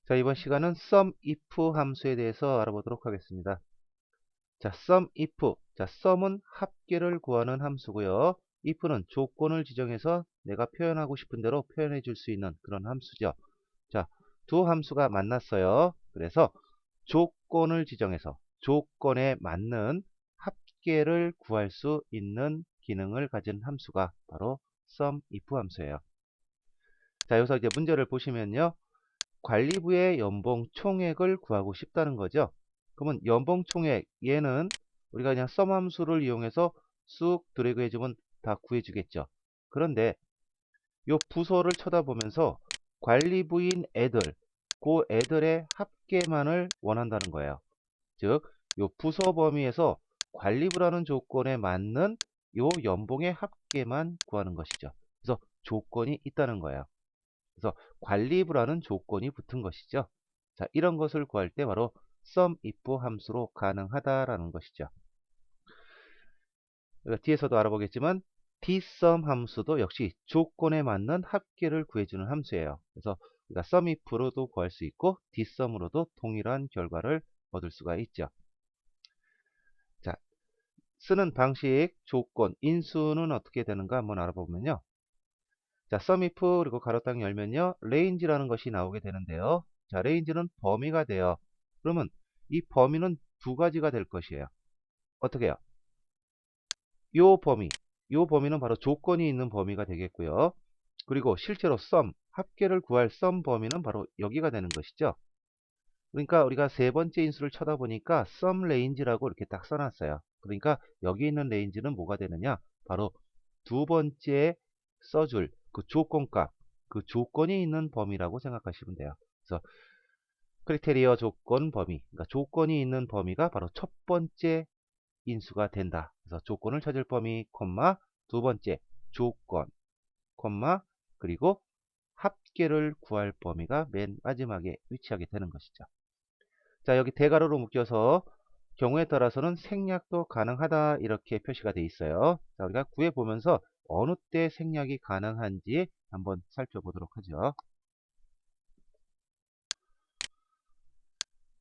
자, 이번 시간은 SUMIF 함수에 대해서 알아보도록 하겠습니다. 자, SUMIF. 자, SUM은 합계를 구하는 함수고요. IF는 조건을 지정해서 내가 표현하고 싶은 대로 표현해 줄 수 있는 그런 함수죠. 자, 두 함수가 만났어요. 그래서 조건을 지정해서 조건에 맞는 합계를 구할 수 있는 기능을 가진 함수가 바로 SUMIF 함수예요. 자, 여기서 이제 문제를 보시면요. 관리부의 연봉 총액을 구하고 싶다는 거죠. 그러면 연봉 총액 얘는 우리가 그냥 썸 함수를 이용해서 쑥 드래그 해주면 다 구해주겠죠. 그런데 요 부서를 쳐다보면서 관리부인 애들, 그 애들의 합계만을 원한다는 거예요. 즉, 요 부서 범위에서 관리부라는 조건에 맞는 요 연봉의 합계만 구하는 것이죠. 그래서 조건이 있다는 거예요. 그래서 관리부라는 조건이 붙은 것이죠. 자, 이런 것을 구할 때 바로 SUMIF 함수로 가능하다라는 것이죠. 뒤에서도 알아보겠지만 DSUM 함수도 역시 조건에 맞는 합계를 구해주는 함수예요. 그래서 우리가 SUMIF로도 구할 수 있고 DSUM으로도 동일한 결과를 얻을 수가 있죠. 자, 쓰는 방식, 조건, 인수는 어떻게 되는가 한번 알아보면요. 자, SUMIF 그리고 가로딱 열면요. range라는 것이 나오게 되는데요. 자, range는 범위가 돼요. 그러면 이 범위는 두 가지가 될 것이에요. 어떻게 해요? 요 범위, 요 범위는 바로 조건이 있는 범위가 되겠고요. 그리고 실제로 sum, 합계를 구할 sum 범위는 바로 여기가 되는 것이죠. 그러니까 우리가 세 번째 인수를 쳐다보니까 sum range라고 이렇게 딱 써놨어요. 그러니까 여기 있는 range는 뭐가 되느냐? 바로 두 번째 써줄 그 조건값, 그 조건이 있는 범위라고 생각하시면 돼요. 그래서 크리테리어 조건 범위, 그러니까 조건이 있는 범위가 바로 첫 번째 인수가 된다. 그래서 조건을 찾을 범위, 콤마, 두 번째 조건, 콤마, 그리고 합계를 구할 범위가 맨 마지막에 위치하게 되는 것이죠. 자, 여기 대괄호로 묶여서 경우에 따라서는 생략도 가능하다 이렇게 표시가 되어 있어요. 자, 우리가 구해보면서 어느 때 생략이 가능한지 한번 살펴보도록 하죠.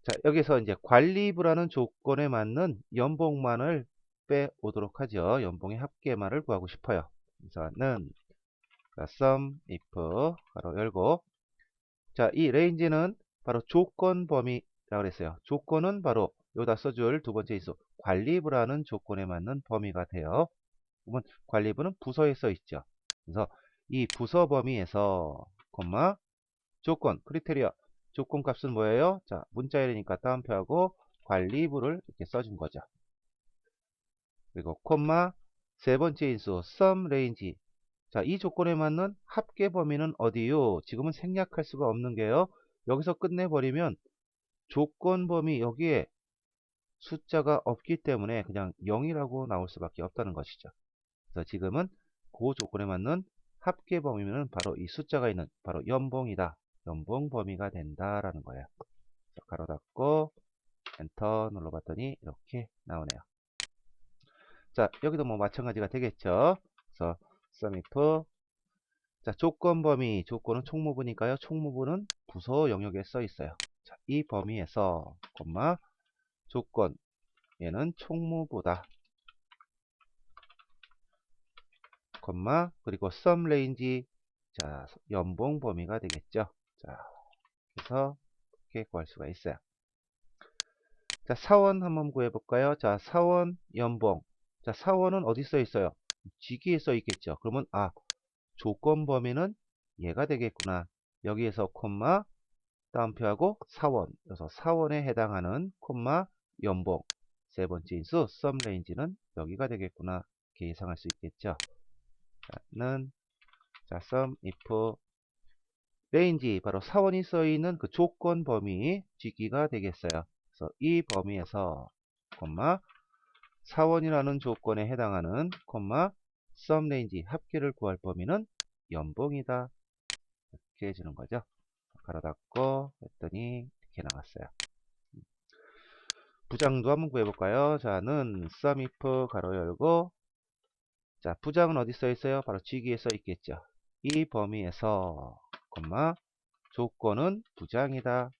자, 여기서 이제 관리부라는 조건에 맞는 연봉만을 빼오도록 하죠. 연봉의 합계만을 구하고 싶어요. 그래서는 sum if 가로 열고, 자, 이 range는 바로 조건 범위라고 그랬어요. 조건은 바로 여기다 써줄 두 번째 인수 관리부라는 조건에 맞는 범위가 돼요. 그러면 관리부는 부서에 써 있죠. 그래서 이 부서 범위에서 콤마 조건 크리테리아 조건 값은 뭐예요? 자, 문자열이니까 따옴표하고 관리부를 이렇게 써준 거죠. 그리고 콤마 세 번째 인수 sum range. 자, 이 조건에 맞는 합계 범위는 어디요? 지금은 생략할 수가 없는 게요. 여기서 끝내버리면 조건 범위 여기에 숫자가 없기 때문에 그냥 0이라고 나올 수밖에 없다는 것이죠. 그래서 지금은 그 조건에 맞는 합계 범위는 바로 이 숫자가 있는 바로 연봉이다. 연봉 범위가 된다라는 거예요. 자, 가로 닫고 엔터 눌러봤더니 이렇게 나오네요. 자, 여기도 뭐 마찬가지가 되겠죠. 그래서 sumif 자, 조건 범위, 조건은 총무부니까요. 총무부는 부서 영역에 써 있어요. 자, 이 범위에서 콤마 조건 얘는 총무부다. 콤마 그리고 sum range 자, 연봉 범위가 되겠죠. 자, 그래서 이렇게 구할 수가 있어요. 자, 사원 한번 구해볼까요? 자, 사원 연봉. 자, 사원은 어디 써 있어요? 직위에 써 있겠죠. 그러면 조건 범위는 얘가 되겠구나. 여기에서 콤마 따옴표하고 사원. 그래서 사원에 해당하는 콤마 연봉. 세 번째 인수 sum range는 여기가 되겠구나. 이렇게 예상할 수 있겠죠. 자, sum if range 바로 사원이 써 있는 그 조건 범위 직위가 되겠어요. 그래서 이 범위에서 콤마 사원이라는 조건에 해당하는 콤마 sum range 합계를 구할 범위는 연봉이다. 이렇게 해주는 거죠. 가로 닫고 했더니 이렇게 나왔어요. 부장도 한번 구해볼까요? 자는 sum if 가로 열고 자 부장은 어디 써 있어요? 바로 직위에 써 있겠죠. 이 범위에서 콤마 조건은 부장이다.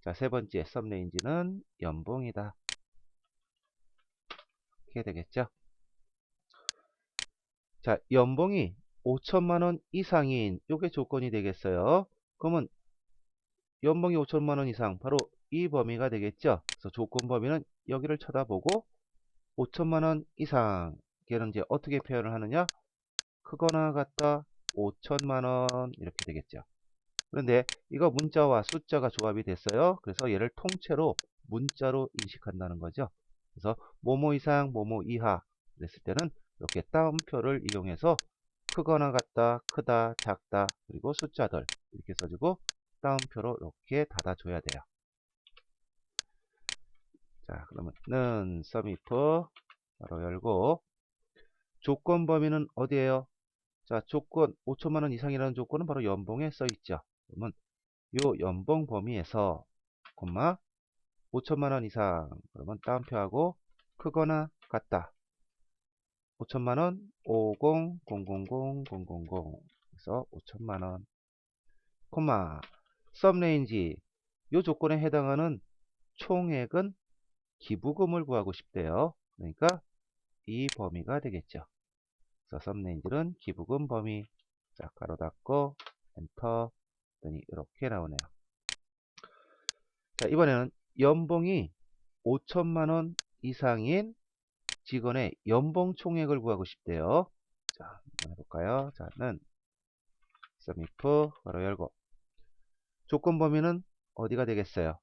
자, 세 번째 썸레인지는 연봉이다. 이렇게 되겠죠. 자, 연봉이 5천만 원 이상인 요게 조건이 되겠어요. 그러면 연봉이 5천만 원 이상 바로 이 범위가 되겠죠. 그래서 조건 범위는 여기를 쳐다보고 5천만 원 이상 걔는 이제 어떻게 표현을 하느냐? 크거나 같다 5천만 원 이렇게 되겠죠. 그런데 이거 문자와 숫자가 조합이 됐어요. 그래서 얘를 통째로 문자로 인식한다는 거죠. 그래서 뭐뭐 이상, 뭐뭐 이하 그랬을 때는 이렇게 따옴표를 이용해서 크거나 같다, 크다, 작다, 그리고 숫자들 이렇게 써주고 따옴표로 이렇게 닫아줘야 돼요. 자, 그러면 썸if 바로 열고 조건 범위는 어디에요? 자, 조건 5천만 원 이상이라는 조건은 바로 연봉에 써 있죠. 그러면 요 연봉 범위에서 콤마 5천만 원 이상 그러면 따옴표하고 크거나 같다. 5천만 원 5000000 그래서 5천만 원 콤마 썸레인지 요 조건에 해당하는 총액은 기부금을 구하고 싶대요. 그러니까 이 범위가 되겠죠. 그래서 썸레인지는 기부금 범위. 자, 가로 닫고 엔터 했더니 이렇게 나오네요. 자, 이번에는 연봉이 5천만 원 이상인 직원의 연봉 총액을 구하고 싶대요. 자, 한번 해볼까요? 자, 는 썸if 바로 열고 조건 범위는 어디가 되겠어요?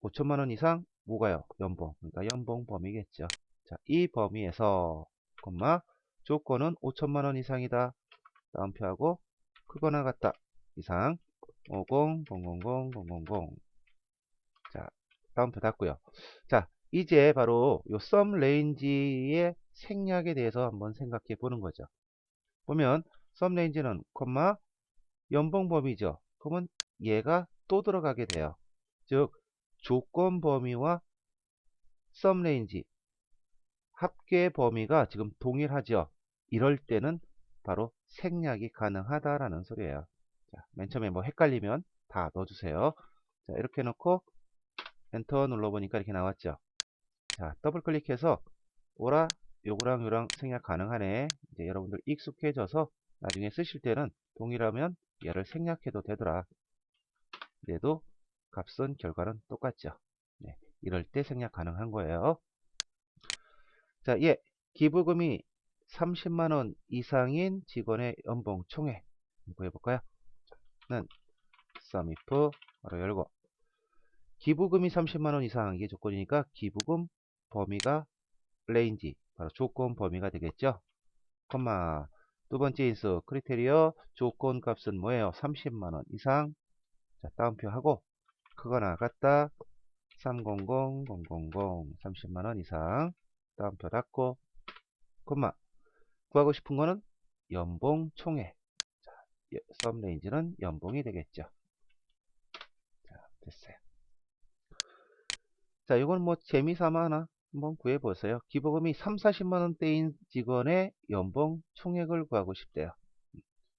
5천만 원 이상 뭐가요? 연봉. 그러니까 연봉 범위겠죠. 자, 이 범위에서 콤마 조건은 5천만 원 이상이다. 다음표하고 크거나 같다. 이상 5000000. 자, 다음표 닫고요. 자, 이제 바로 요 썸 레인지의 생략에 대해서 한번 생각해 보는 거죠. 보면 썸 레인지는 콤마 연봉 범위죠. 그러면 얘가 또 들어가게 돼요. 즉 조건 범위와 썸 레인지 합계 범위가 지금 동일하죠. 이럴 때는 바로 생략이 가능하다라는 소리예요. 자, 맨 처음에 뭐 헷갈리면 다 넣어주세요. 자, 이렇게 놓고 엔터 눌러보니까 이렇게 나왔죠. 자, 더블 클릭해서 오라 요거랑 요랑 생략 가능하네. 이제 여러분들 익숙해져서 나중에 쓰실 때는 동일하면 얘를 생략해도 되더라. 그래도 값은 결과는 똑같죠. 네, 이럴 때 생략 가능한 거예요. 자, 예, 기부금이 30만원 이상인 직원의 연봉 총액 구해볼까요? 는 썸if 바로 열고 기부금이 30만원 이상 이게 조건이니까 기부금 범위가 레인지 바로 조건 범위가 되겠죠. 콤마 두 번째 인수 크리테리어 조건 값은 뭐예요? 30만원 이상. 자, 따옴표 하고 크거나 같다 300000 30만원 이상 따옴표 닫고 콤마 구하고 싶은 거는 연봉 총액. 자, 썸 레인지는 연봉이 되겠죠. 자, 됐어요. 자, 이건 뭐 재미삼아 하나 한번 구해보세요. 기부금이 3, 40만원대인 직원의 연봉 총액을 구하고 싶대요.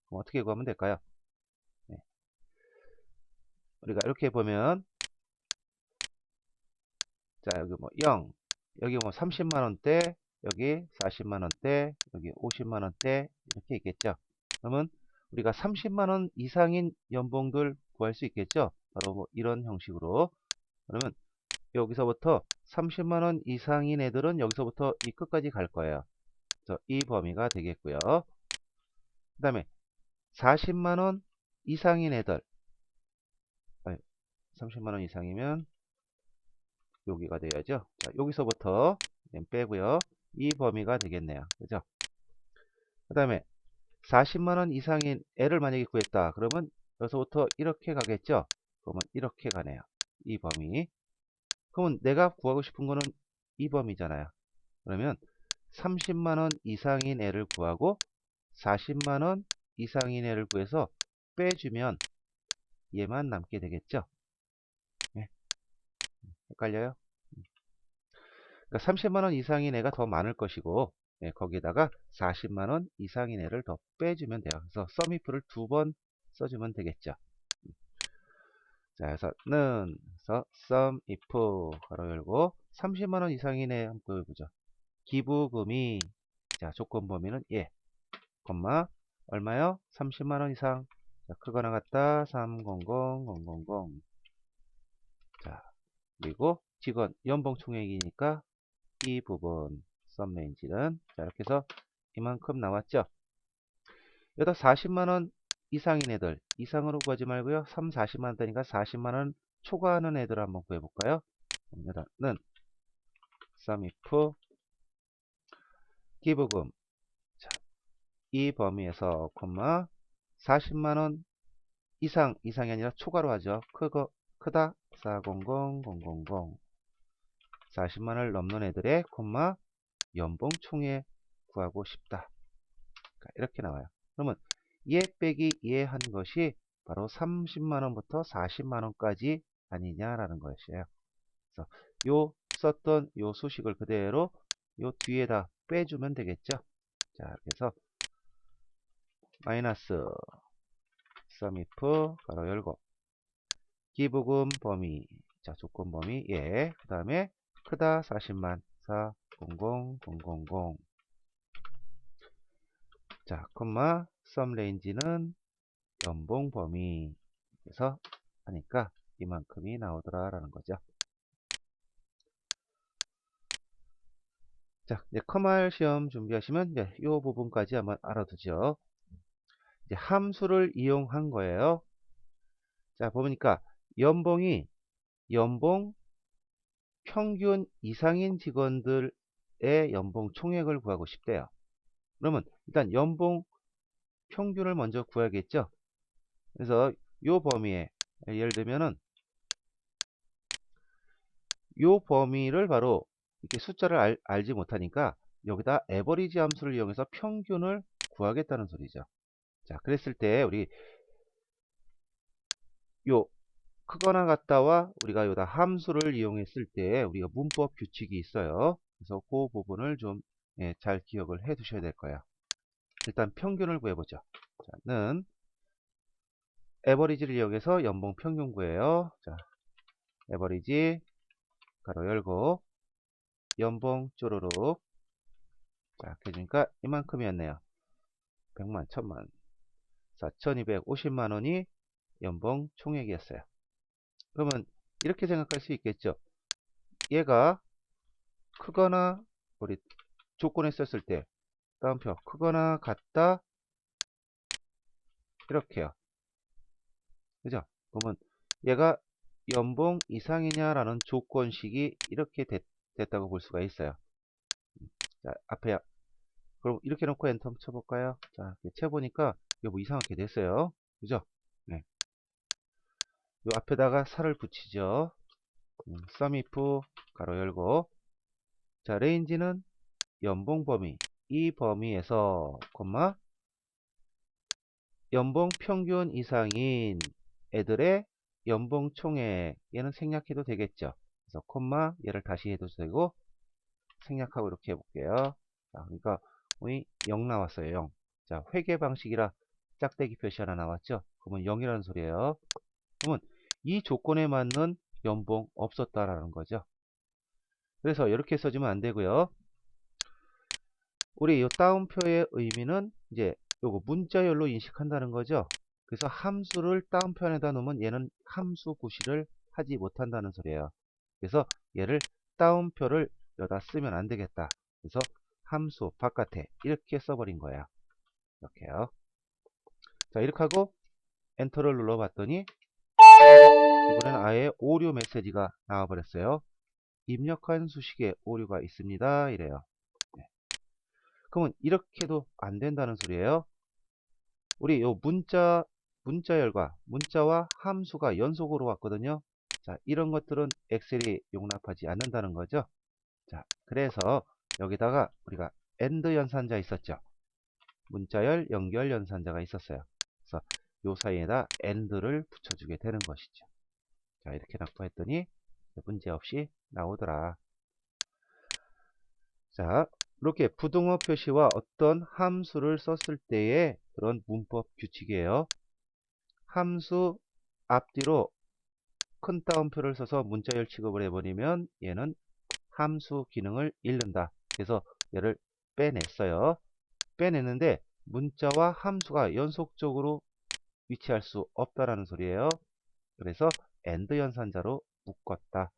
그럼 어떻게 구하면 될까요? 네. 우리가 이렇게 보면 자, 여기 뭐 0, 여기 뭐 30만원대, 여기 40만원대, 여기 50만원대 이렇게 있겠죠. 그러면 우리가 30만원 이상인 연봉들 구할 수 있겠죠. 바로 뭐 이런 형식으로. 그러면 여기서부터 30만원 이상인 애들은 여기서부터 이 끝까지 갈 거예요. 그래서 이 범위가 되겠고요. 그 다음에 40만원 이상인 애들 30만원 이상이면 여기가 돼야죠. 자, 여기서부터 빼고요. 이 범위가 되겠네요. 그죠? 그 다음에 40만원 이상인 애를 만약에 구했다. 그러면 여기서부터 이렇게 가겠죠? 그러면 이렇게 가네요. 이 범위. 그러면 내가 구하고 싶은 거는 이 범위잖아요. 그러면 30만원 이상인 애를 구하고 40만원 이상인 애를 구해서 빼주면 얘만 남게 되겠죠? 네. 헷갈려요? 그러니까 30만원 이상인 애가 더 많을 것이고 거기에다가 40만원 이상인 애를 더 빼주면 돼요. 그래서 썸if를 두 번 써주면 되겠죠. 자, 그래서 는, 그래서 sum if 가로 열고 30만원 이상이네. 한번 해보죠. 기부금이, 자, 조건 범위는 예, 콤마, 얼마요? 30만원 이상. 자, 크거나 같다. 300000. 자, 그리고 직원 연봉 총액이니까 이 부분 sum range는, 자, 이렇게 해서 이만큼 나왔죠. 여기다 40만원 이상인 애들, 이상으로 구하지 말고요. 3, 40만원 되니까 40만원 초과하는 애들 한번 구해볼까요? 여기다는 sum if 기부금, 자, 이 범위에서 콤마 40만원 이상이 아니라 초과로 하죠. 크다 400000. 40만원을 넘는 애들의 콤마 연봉 총액 구하고 싶다. 이렇게 나와요. 그러면 얘 빼기 얘 한 것이 바로 30만원부터 40만원까지 아니냐라는 것이에요. 그래서 요 썼던 요 수식을 그대로 요 뒤에다 빼주면 되겠죠. 자, 그래서 마이너스 sum if 가로 열고 기부금 범위, 자, 조건 범위 예, 그 다음에 크다 40만 400000. 자, 콤마 sum range는 연봉 범위, 그래서 하니까 이만큼이 나오더라 라는 거죠. 자, 이제 커말 시험 준비하시면 이제 이 부분까지 한번 알아두죠. 이제 함수를 이용한 거예요. 자, 보니까 연봉이 연봉 평균 이상인 직원들의 연봉 총액을 구하고 싶대요. 그러면 일단 연봉 평균을 먼저 구해야겠죠. 그래서 요 범위에 예를 들면은 요 범위를 바로 이렇게 숫자를 알지 못하니까 여기다 에버리지 함수를 이용해서 평균을 구하겠다는 소리죠. 자, 그랬을 때 우리 요 크거나 같다와 우리가 요다 함수를 이용했을 때 우리가 문법 규칙이 있어요. 그래서 그 부분을 좀 잘 기억을 해 두셔야 될 거예요. 일단 평균을 구해보죠. 자, 는 에버리지를 이용해서 연봉 평균 구해요. 자, 에버리지 가로 열고 연봉 쪼르륵. 자, 이렇게 해주니까 이만큼이었네요. 100만, 1000만, 4250만원이 연봉 총액이었어요. 그러면 이렇게 생각할 수 있겠죠. 얘가 크거나 우리 조건에 썼을 때 다운표 크거나 같다 이렇게요. 그죠? 그러면 얘가 연봉 이상이냐라는 조건식이 이렇게 됐다고 볼 수가 있어요. 자, 앞에 그럼 이렇게 놓고 엔터 쳐볼까요? 자, 쳐보니까 이거 뭐 이상하게 됐어요. 그죠? 네. 요 앞에다가 살을 붙이죠. sum if 가로 열고, 자, 레인지는 연봉 범위, 이 범위에서 콤마 연봉 평균 이상인 애들의 연봉 총액, 얘는 생략해도 되겠죠. 그래서 콤마 얘를 다시 해도 되고 생략하고 이렇게 해볼게요. 자, 그러니까 우리 0 나왔어요. 0. 자, 회계 방식이라 짝대기 표시 하나 나왔죠. 그러면 0이라는 소리예요. 그러면 이 조건에 맞는 연봉 없었다라는 거죠. 그래서 이렇게 써주면 안 되고요. 우리 이 다운표의 의미는 이제 요거 문자열로 인식한다는 거죠. 그래서 함수를 다운편에다 놓으면 얘는 함수 구실을 하지 못한다는 소리예요. 그래서 얘를 다운표를 여기다 쓰면 안 되겠다. 그래서 함수 바깥에 이렇게 써버린 거예요. 이렇게요. 자, 이렇게 하고 엔터를 눌러봤더니 이번에는 아예 오류 메시지가 나와버렸어요. 입력한 수식에 오류가 있습니다. 이래요. 네. 그러면 이렇게도 안 된다는 소리예요. 우리 요 문자열과 문자와 함수가 연속으로 왔거든요. 자, 이런 것들은 엑셀이 용납하지 않는다는 거죠. 자, 그래서 여기다가 우리가 AND 연산자 있었죠. 문자열, 연결 연산자가 있었어요. 그래서 요 사이에다 AND를 붙여주게 되는 것이죠. 자, 이렇게 납부했더니 문제없이 나오더라. 자, 이렇게 부등호 표시와 어떤 함수를 썼을 때의 그런 문법 규칙이에요. 함수 앞뒤로 큰 따옴표를 써서 문자열 취급을 해버리면 얘는 함수 기능을 잃는다. 그래서 얘를 빼냈어요. 빼냈는데 문자와 함수가 연속적으로 위치할 수 없다라는 소리예요. 그래서 AND 연산자로 묶었다.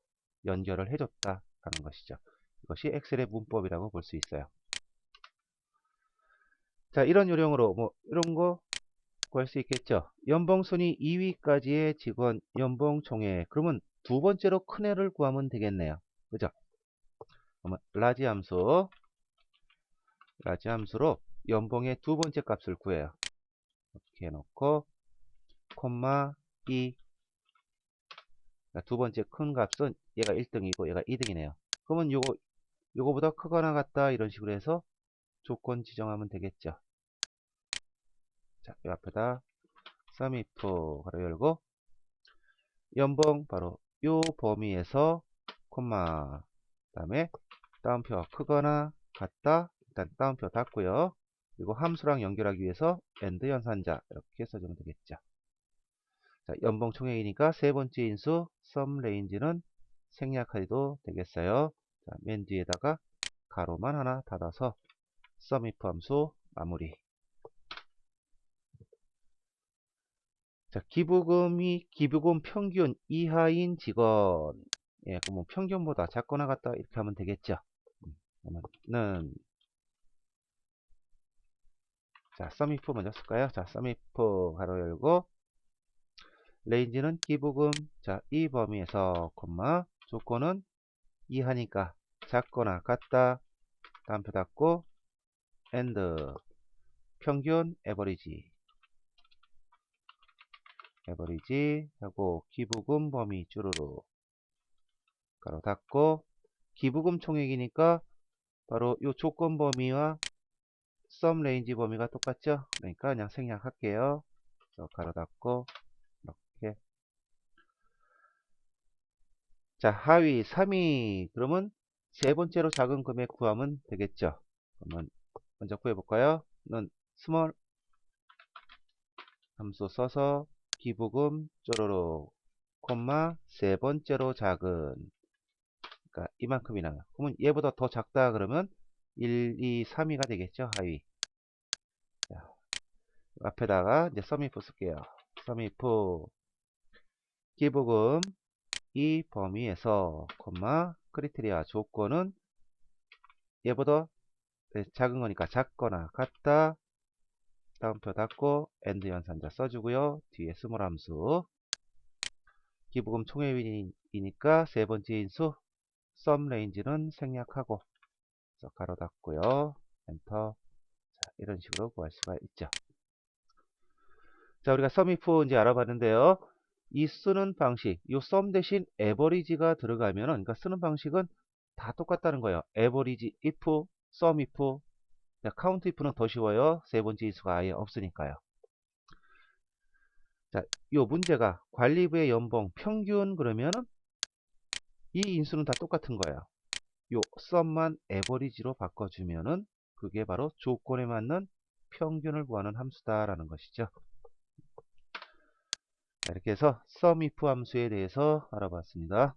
연결을 해줬다 라는 것이죠. 이것이 엑셀의 문법이라고 볼 수 있어요. 자, 이런 요령으로 뭐 이런 거 구할 수 있겠죠. 연봉순위 2위까지의 직원 연봉 총액. 그러면 두 번째로 큰 애를 구하면 되겠네요. 그죠? 그러면 라지 함수로 연봉의 두 번째 값을 구해요. 이렇게 해놓고 콤마 2. 두 번째 큰 값은 얘가 1등이고 얘가 2등이네요. 그러면 요거보다 크거나 같다 이런 식으로 해서 조건 지정하면 되겠죠. 자, 이 앞에다 sumIf 가로 열고 연봉 바로 요 범위에서 콤마 그다음에 따옴표 크거나 같다. 일단 따옴표 닫고요. 그리고 함수랑 연결하기 위해서 AND 연산자 이렇게 써주면 되겠죠. 자, 연봉 총액이니까 세 번째 인수 sum range는 생략해도 되겠어요. 자, 맨 뒤에다가 가로만 하나 닫아서 sumIf 함수 마무리. 자, 기부금 평균 이하인 직원. 예, 그러면 평균보다 작거나 같다 이렇게 하면 되겠죠. 그러면은 자, sumIf 먼저 쓸까요? 자, sumIf 가로 열고 레인지는 기부금 자, 이 범위에서 콤마 조건은 이하니까 작거나 같다. 다음표 닫고 and 평균 에버리지 하고 기부금 범위 쭈루루 가로 닫고 기부금 총액이니까 바로 요 조건 범위와 썸 레인지 범위가 똑같죠? 그러니까 그냥 생략할게요. 가로 닫고 이렇게. 자, 하위 3위 그러면 세 번째로 작은 금액 구하면 되겠죠. 그러면 먼저 구해볼까요? 는 스몰 함수 써서 기부금 쪼로로 콤마 세 번째로 작은 그러니까 이만큼이나. 그러면 얘보다 더 작다 그러면 1, 2, 3위가 되겠죠. 하위. 자, 앞에다가 이제 sumIf 쓸게요. sumIf 기부금 이 범위에서 콤마 크리테리아 조건은 얘보다 작은 거니까 작거나 같다. 다음표 닫고 AND 연산자 써주고요. 뒤에 스몰 함수 기부금 총액이니까 세 번째 인수 sum range는 생략하고 가로 닫고요. 엔터. 자, 이런 식으로 구할 수가 있죠. 자, 우리가 sumIf 이제 알아봤는데요. 이 쓰는 방식, 이 sum 대신 average가 들어가면은, 그러니까 쓰는 방식은 다 똑같다는 거예요. average if, sum if, count if는 더 쉬워요. 세 번째 인수가 아예 없으니까요. 자, 이 문제가 관리부의 연봉 평균 그러면은 이 인수는 다 똑같은 거예요. 요 sum만 average로 바꿔주면은 그게 바로 조건에 맞는 평균을 구하는 함수다라는 것이죠. 자, 이렇게 해서 sumIf 함수에 대해서 알아봤습니다.